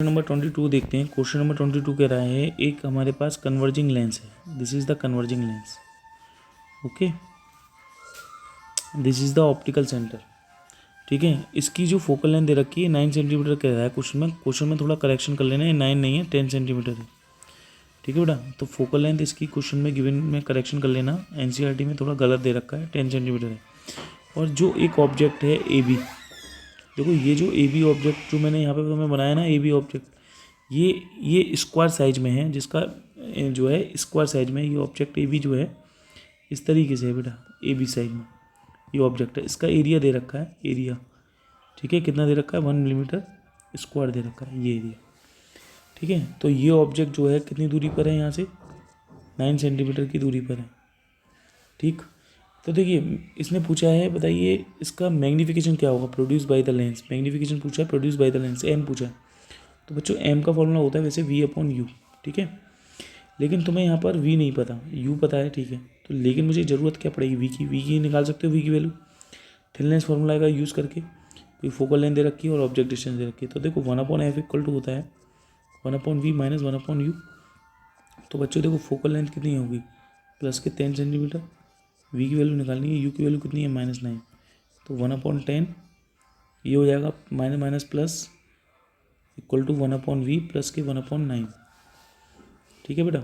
Question number 22 देखते हैं। Question number 22 कह रहा है एक हमारे पास कन्वर्जिंग लेंस है। This is the converging lens. Okay, this is the optical centre. ठीक है, इसकी जो फोकल लेंथ दे रखी है 9 सेंटीमीटर कह रहा है क्वेश्चन में थोड़ा करेक्शन कर लेना है। 9 नहीं है, 10 सेंटीमीटर है। ठीक है बेटा, तो फोकल लेंथ इसकी क्वेश्चन में गिवन में करेक्शन कर लेना। एनसीईआरटी में थोड़ा गलत दे रखा है, 10 सेंटीमीटर है। और जो एक ऑब्जेक्ट है ए बी, देखो ये जो ए बी ऑब्जेक्ट जो मैंने यहाँ पे हमें बनाया ना, ए बी ऑब्जेक्ट, ये स्क्वायर साइज में है, जिसका जो है स्क्वायर साइज में ये ऑब्जेक्ट ए बी जो है इस तरीके से है बेटा। ए बी साइज में ये ऑब्जेक्ट है, इसका एरिया दे रखा है, एरिया। ठीक है, कितना दे रखा है, 1 मिलीमीटर स्क्वायर दे रखा है ये एरिया। ठीक है, तो ये ऑब्जेक्ट जो है कितनी दूरी पर है, यहाँ से 9 सेंटीमीटर की दूरी पर है। ठीक, तो देखिए इसने पूछा है, बताइए इसका मैग्नीफिकेशन क्या होगा, produce by the lens. Magnification पूछा है, produce by the lens, M पूछा है। तो बच्चों एम का फॉर्मूला होता है वैसे वी अपॉन यू। ठीक है, लेकिन तुम्हें यहाँ पर वी नहीं पता, यू पता है। ठीक है, तो लेकिन मुझे ज़रूरत क्या पड़ेगी, वी की निकाल सकते हो, वी की वैल्यू थिननेस फॉर्मूला का यूज़ करके। कोई फोकल लेंथ दे रखी है और ऑब्जेक्ट डिस्टेंस दे रखी है, तो देखो 1/f इक्वल टू होता है 1/v माइनस 1/u। तो बच्चों देखो फोकल लेंथ कितनी होगी, प्लस के 10 सेंटीमीटर। वी की वैल्यू निकालनी है, यू की वैल्यू कितनी है, -9। तो 1/10 ये हो जाएगा minus minus plus equal to 1/v plus के 1/9। ठीक है बेटा,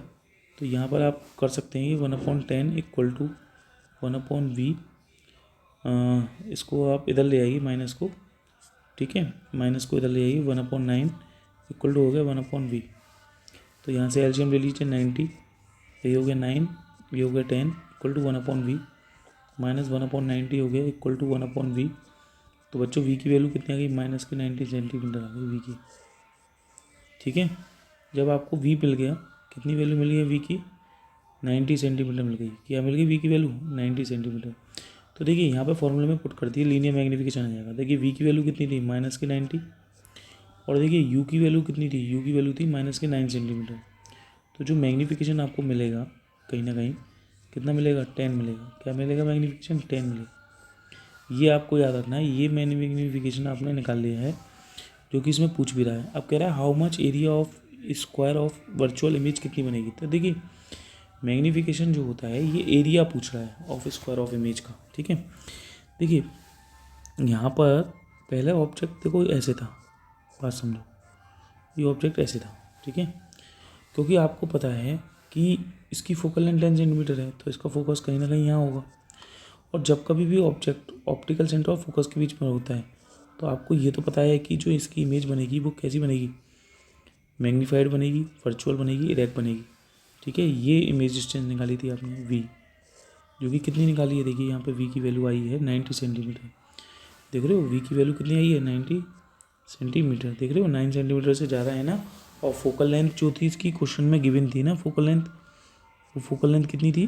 तो यहाँ पर आप कर सकते हैं 1/10 इक्वल टू 1/v। इसको आप इधर ले आइए माइनस को। ठीक है, माइनस को इधर ले आइए, 1/9 इक्वल टू हो गया 1/v। तो यहाँ से एलसीएम ले लीजिए 90, ये हो गया 9, ये हो गया 10 इक्वल टू 1/v माइनस 1/90 हो गया इक्वल टू 1/v। तो बच्चों वी की वैल्यू कितनी आ गई, माइनस के 90 सेंटीमीटर आ गई वी की। ठीक है, जब आपको वी मिल गया, कितनी वैल्यू मिल गई वी की, 90 सेंटीमीटर मिल गई। क्या मिल गई वी की वैल्यू, 90 सेंटीमीटर। तो देखिए यहाँ पे फॉर्मूले में पुट कर दिए, लीनियर मैग्नीफिकेशन आ जाएगा। देखिए वी की वैल्यू कितनी थी, माइनस के 90, और देखिए यू की वैल्यू कितनी थी, यू की वैल्यू थी माइनस के 9 सेंटीमीटर। तो जो मैग्नीफिकेशन आपको मिलेगा कहीं ना कहीं कितना मिलेगा, 10 मिलेगा। क्या मिलेगा, मैग्नीफिकेशन 10 मिलेगा। ये आपको याद रखना है, ये मैग्नीफिकेशन आपने निकाल लिया है, जो कि इसमें पूछ भी रहा है। अब कह रहा है how much area of square of virtual image कितनी बनेगी। तो देखिए मैग्नीफिकेशन जो होता है ये एरिया पूछ रहा है ऑफ स्क्वायर ऑफ इमेज का। ठीक है, देखिए यहाँ पर पहला ऑब्जेक्ट देखो ऐसे था, बात समझो, ये ऑब्जेक्ट ऐसे था। ठीक है, क्योंकि आपको पता है कि इसकी फोकल लेंथ 10 सेंटीमीटर है, तो इसका फोकस कहीं ना कहीं यहाँ होगा। और जब कभी भी ऑब्जेक्ट ऑप्टिकल सेंटर और फोकस के बीच में होता है, तो आपको ये तो पता है कि जो इसकी इमेज बनेगी वो कैसी बनेगी, मैग्नीफाइड बनेगी, वर्चुअल बनेगी, इरेक्ट बनेगी। ठीक है, ये इमेज डिस्टेंस निकाली थी आपने वी, जो कि कितनी निकाली है, देखिए यहाँ पे वी की वैल्यू आई है 90 सेंटीमीटर। देख रहे हो वी की वैल्यू कितनी आई है, 90 सेंटीमीटर। देख रहे हो 9 सेंटीमीटर से ज़्यादा है ना। और फोकल लेंथ जो थी इसकी क्वेश्चन में गिवन थी ना, फोकल लेंथ, वो फोकल लेंथ कितनी थी,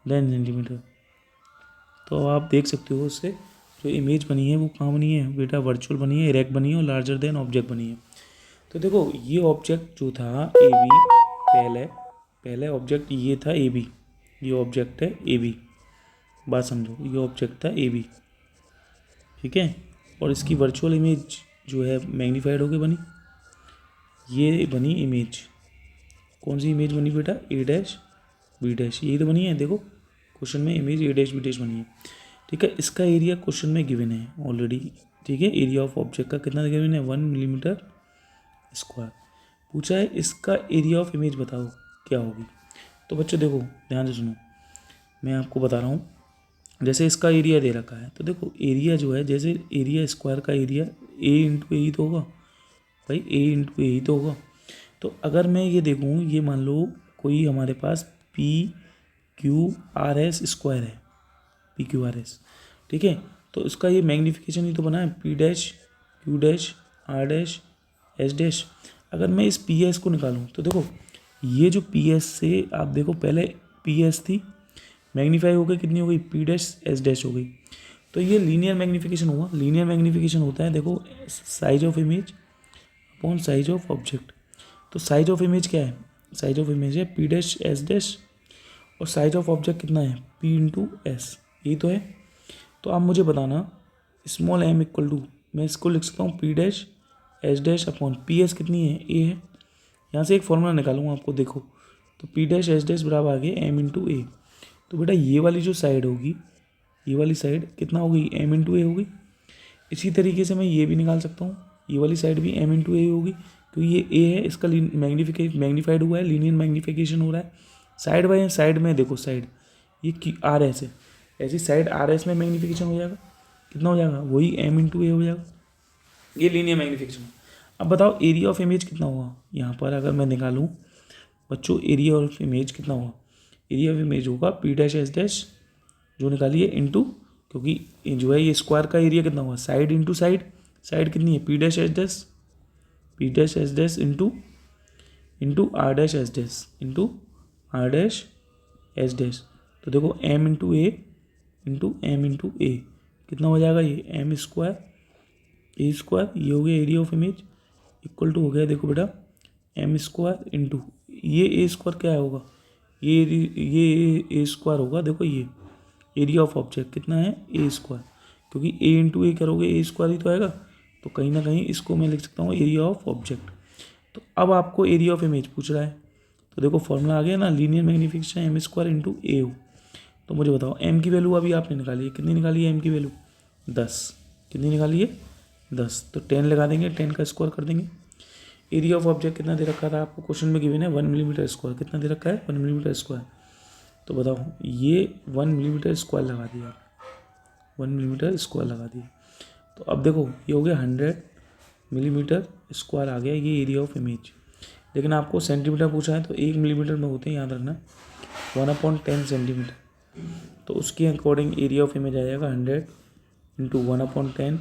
10 सेंटीमीटर। तो आप देख सकते हो उससे जो इमेज बनी है वो कहाँ बनी है बेटा, वर्चुअल बनी है, इरेक्ट बनी है और लार्जर देन ऑब्जेक्ट बनी है। तो देखो ये ऑब्जेक्ट जो था ए बी, पहले ऑब्जेक्ट ये था ए बी, ये ऑब्जेक्ट है ए बी, बात समझो, ये ऑब्जेक्ट था ए बी। ठीक है, और इसकी वर्चुअल इमेज जो है मैग्नीफाइड होकर बनी, ये बनी इमेज, कौन सी इमेज बनी बेटा, ए डैश बी डैश, यही तो बनी है। देखो क्वेश्चन में image A dash B dash बनी है। ठीक है, इसका एरिया क्वेश्चन में गिवन है ऑलरेडी। ठीक है, एरिया ऑफ ऑब्जेक्ट का कितना गिवन है, 1 मिलीमीटर स्क्वायर। पूछा है इसका एरिया ऑफ इमेज बताओ क्या होगी। तो बच्चों देखो ध्यान से सुनो, मैं आपको बता रहा हूँ। जैसे इसका एरिया दे रखा है, तो देखो एरिया जो है, जैसे एरिया स्क्वायर का एरिया ए इंटू ए तो होगा भाई, ए इंटू ए तो होगा। तो अगर मैं ये देखूँ, ये मान लो कोई हमारे पास P Q R S square है, पी क्यू आर एस। ठीक है, तो इसका ये मैग्नीफिकेशन ही तो बना है, P dash Q dash R dash S dash. अगर मैं इस पी एस को निकालूँ, तो देखो ये जो पी एस से आप देखो, पहले पी एस थी, मैग्नीफाई हो गई, कितनी हो गई, पी डैश एस डैश हो गई। तो ये लीनियर मैग्नीफिकेशन हुआ। लीनियर मैग्नीफिकेशन होता है देखो size of image upon size of object. तो साइज ऑफ इमेज क्या है, साइज ऑफ इमेज है पी डैश एस डैश, और साइज ऑफ ऑब्जेक्ट कितना है, पी इंटू एस, यही तो है। तो आप मुझे बताना स्मॉल एम इक्वल टू, मैं इसको लिख सकता हूँ P dash H dash upon P S कितनी है, ए है। यहाँ से एक फॉर्मूला निकालूंगा आपको, देखो तो पी डैश एच डैश बराबर आ गया एम इंटू ए। तो बेटा ये वाली जो साइड होगी, ये वाली साइड कितना होगी, एम इंटू ए होगी। इसी तरीके से मैं ये भी निकाल सकता हूँ, ये वाली साइड भी एम इंटू ए होगी, क्योंकि ये ए है, इसका मैग्नीफाइड हुआ है, लीनियर मैग्नीफिकेशन हो रहा है। साइड बाई साइड में देखो, साइड ये आर एस है, ऐसी साइड आर एस में मैग्नीफिकेशन हो जाएगा, कितना हो जाएगा, वही एम इंटू ए हो जाएगा, ये लीनियर मैग्नीफिकेशन। अब बताओ एरिया ऑफ इमेज कितना हुआ, यहाँ पर अगर मैं निकालूँ बच्चों एरिया ऑफ इमेज कितना हुआ, एरिया ऑफ इमेज होगा पी डैश एस डैश जो निकालिए इंटू, क्योंकि जो है ये स्क्वायर का एरिया कितना हुआ, साइड इंटू साइड, साइड कितनी है P dash S dash into R dash S dash into R dash S dash. तो देखो एम इंटू ए कितना हो जाएगा, ये एम स्क्वायर ए स्क्वायर, ये हो गया area of image, equal to हो गया देखो बेटा एम स्क्वायर इंटू ये ए स्क्वायर क्या होगा, ये ए स्क्वायर होगा, देखो ये एरिया ऑफ ऑब्जेक्ट कितना है ए स्क्वायर, क्योंकि ए इंटू ए करोगे ए स्क्वायर ही तो आएगा, तो कहीं ना कहीं इसको मैं लिख सकता हूँ एरिया ऑफ ऑब्जेक्ट। तो अब आपको एरिया ऑफ इमेज पूछ रहा है, तो देखो फॉर्मूला आ गया ना, linear magnification m square into a हो। तो मुझे बताओ एम की वैल्यू अभी आपने निकाली है, कितनी निकाली है एम की वैल्यू 10, कितनी निकाली है 10, तो 10 लगा देंगे, 10 का स्क्वायर कर देंगे। एरिया ऑफ ऑब्जेक्ट कितना दे रखा था आपको, क्वेश्चन में गिवन है 1 मिलीमीटर स्क्वायर, कितना दे रखा है 1 मिलीमीटर स्क्वायर। तो बताओ ये 1 मिलीमीटर स्क्वायर लगा दिया, 1 मिलीमीटर स्क्वायर लगा दिया। तो अब देखो ये हो गया 100 मिलीमीटर स्क्वायर आ गया ये एरिया ऑफ इमेज, लेकिन आपको सेंटीमीटर पूछा है तो 1 मिलीमीटर में होते हैं, याद रखना 1/10 सेंटीमीटर। तो उसके अकॉर्डिंग एरिया ऑफ इमेज आ जाएगा 100 इंटू 1/10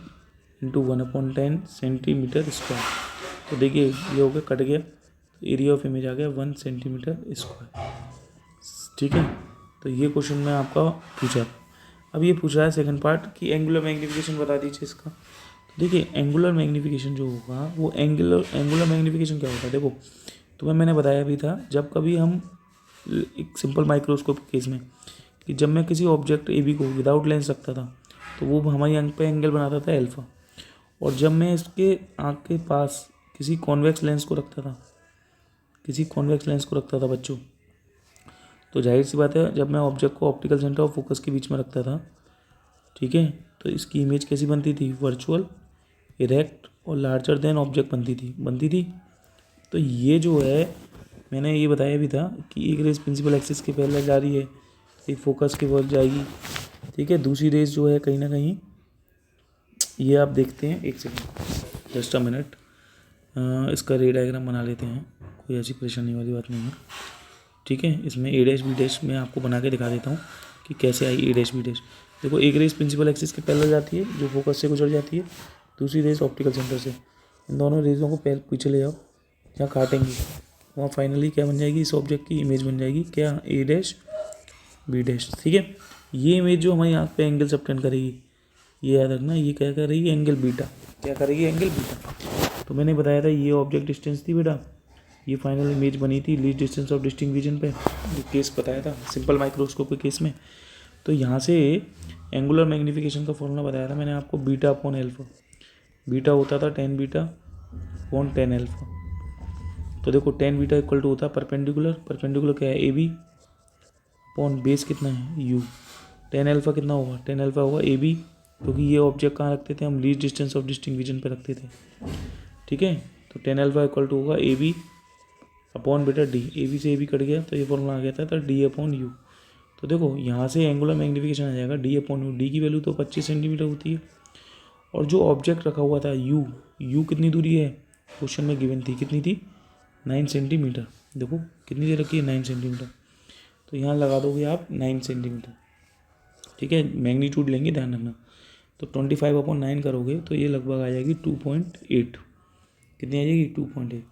इंटू 1/10 सेंटीमीटर स्क्वायर। तो देखिए ये हो गया, कट गया, तो एरिया ऑफ इमेज आ गया 1 सेंटीमीटर स्क्वायर, ठीक है। तो ये क्वेश्चन में आपका पूछा। अब ये पूछ रहा है सेकंड पार्ट कि एंगुलर मैग्नीफिकेशन बता दीजिए इसका। तो देखिए एंगुलर मैग्नीफिकेशन जो होगा वो एंगुलर मैग्नीफिकेशन क्या होता है, देखो तुम्हें मैंने बताया भी था, जब कभी हम एक सिंपल माइक्रोस्कोप केस में कि जब मैं किसी ऑब्जेक्ट ए बी को विदाउट लेंस रखता था तो वो हमारी आंख पे एंगल बनाता था अल्फा, और जब मैं इसके आंख के पास किसी कॉन्वेक्स लेंस को रखता था बच्चों, तो जाहिर सी बात है जब मैं ऑब्जेक्ट को ऑप्टिकल सेंटर और फोकस के बीच में रखता था, ठीक है, तो इसकी इमेज कैसी बनती थी, वर्चुअल, इरेक्ट और लार्जर देन ऑब्जेक्ट बनती थी। तो ये जो है मैंने ये बताया भी था कि एक रेस प्रिंसिपल एक्सिस के पैरेलल जा रही है, एक फोकस के बल जाएगी, ठीक है, दूसरी रेस जो है कहीं ना कहीं, ये आप देखते हैं, एक सेकंड जस्ट अ मिनट, इसका रे डायग्राम बना लेते हैं, कोई ऐसी परेशानी वाली बात नहीं है, ठीक है। इसमें ए डैश बी डैश मैं आपको बना के दिखा देता हूँ कि कैसे आई ए डैश बी डैश। देखो एक रेस प्रिंसिपल एक्सिस के पैरेलल जाती है जो फोकस से गुजर जाती है, दूसरी रेस ऑप्टिकल सेंटर से, इन दोनों रेसों को पीछे ले जाओ, जहाँ काटेंगी वहाँ फाइनली क्या बन जाएगी, इस ऑब्जेक्ट की इमेज बन जाएगी, क्या, ए डैश बी डैश, ठीक है। ये इमेज जो हमारी आँख पे एंगल सबटेंड करेगी, ये याद रखना, ये क्या करेगी, एंगल बीटा, क्या करेगी, एंगल बीटा। तो मैंने बताया था ये ऑब्जेक्ट डिस्टेंस थी बेटा, ये फाइनल इमेज बनी थी least distance of distinct vision पे, जो केस बताया था सिंपल माइक्रोस्कोप के केस में। तो यहाँ से एंगुलर मैग्नीफिकेशन का फॉर्मूला बताया था मैंने आपको, बीटा अपॉन एल्फा, बीटा होता था 10 बीटा अपॉन 10 एल्फा। तो देखो 10 बीटा इक्वल टू होता है परपेंडिकुलर क्या है, ए बी अपॉन बेस कितना है यू, 10 एल्फा कितना होगा, 10 एल्फा होगा ए बी, क्योंकि ये ऑब्जेक्ट कहाँ रखते थे हम, least distance of distinct vision पे रखते थे, ठीक है। तो 10 एल्फा इक्वल टू होगा ए बी अपॉन बेटा डी, ए बी से ए बी कट गया तो ये फॉर्मूला आ गया था डी अपॉन यू। तो देखो यहाँ से एंगुलर मैग्नीफिकेशन आ जाएगा डी अपॉन यू, डी की वैल्यू तो 25 सेंटीमीटर होती है, और जो ऑब्जेक्ट रखा हुआ था यू कितनी दूरी है, क्वेश्चन में गिवन थी, कितनी थी 9 सेंटीमीटर, देखो कितनी देर रखी है 9 सेंटीमीटर, तो यहाँ लगा दोगे आप 9 सेंटीमीटर, ठीक है, मैग्नीट्यूड लेंगे ध्यान रखना। तो 25/9 करोगे तो ये लगभग आ जाएगी 2.8, कितनी आ जाएगी 2.8।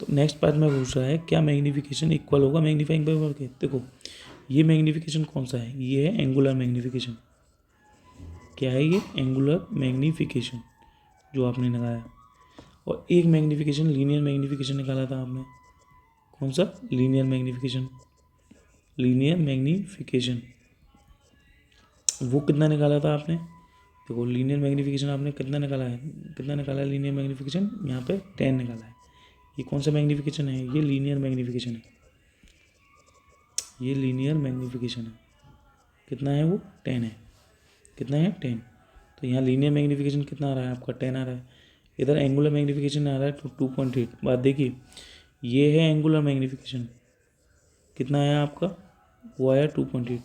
तो नेक्स्ट पार्ट में पूछ रहा है क्या मैग्नीफिकेशन इक्वल होगा मैग्नीफाइंग पावर के। देखो ये मैग्नीफिकेशन कौन सा है, ये है एंगुलर मैग्नीफिकेशन, क्या है ये, एंगुलर मैग्नीफिकेशन जो आपने लगाया, और एक मैग्नीफिकेशन लीनियर मैग्नीफिकेशन निकाला था आपने, कौन सा, लीनियर मैग्नीफिकेशन, वो कितना निकाला था आपने देखो लीनियर मैग्नीफिकेशन आपने कितना निकाला है लीनियर मैग्नीफिकेशन, यहाँ पे 10 निकाला है। ये कौन सा मैग्नीफिकेशन है, ये लीनियर मैग्नीफिकेशन है, ये लीनियर मैग्नीफिकेशन है। कितना है वो, 10 है। कितना है, 10। तो यहाँ लीनियर मैग्नीफिकेशन कितना आ रहा है आपका, 10 आ रहा है। इधर एंगुलर मैग्नीफिकेशन आ रहा है तो 2.8। बात देखिए, ये है एंगुलर मैग्नीफिकेशन, कितना है आपका, वो आया 2.8।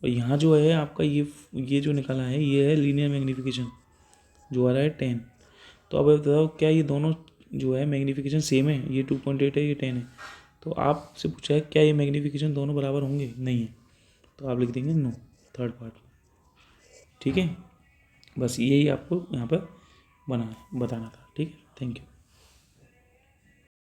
और यहाँ जो है आपका ये जो निकाला है ये है लीनियर मैग्नीफिकेशन, जो आ रहा है 10। तो अब बताओ क्या ये दोनों जो है मैग्नीफिकेशन सेम है, ये 2.8 है ये 10 है। तो आपसे पूछा है क्या ये मैग्नीफिकेशन दोनों बराबर होंगे, नहीं है, तो आप लिख देंगे नो, थर्ड पार्ट। ठीक है, बस यही आपको यहाँ पर बताना था। ठीक है, थैंक यू।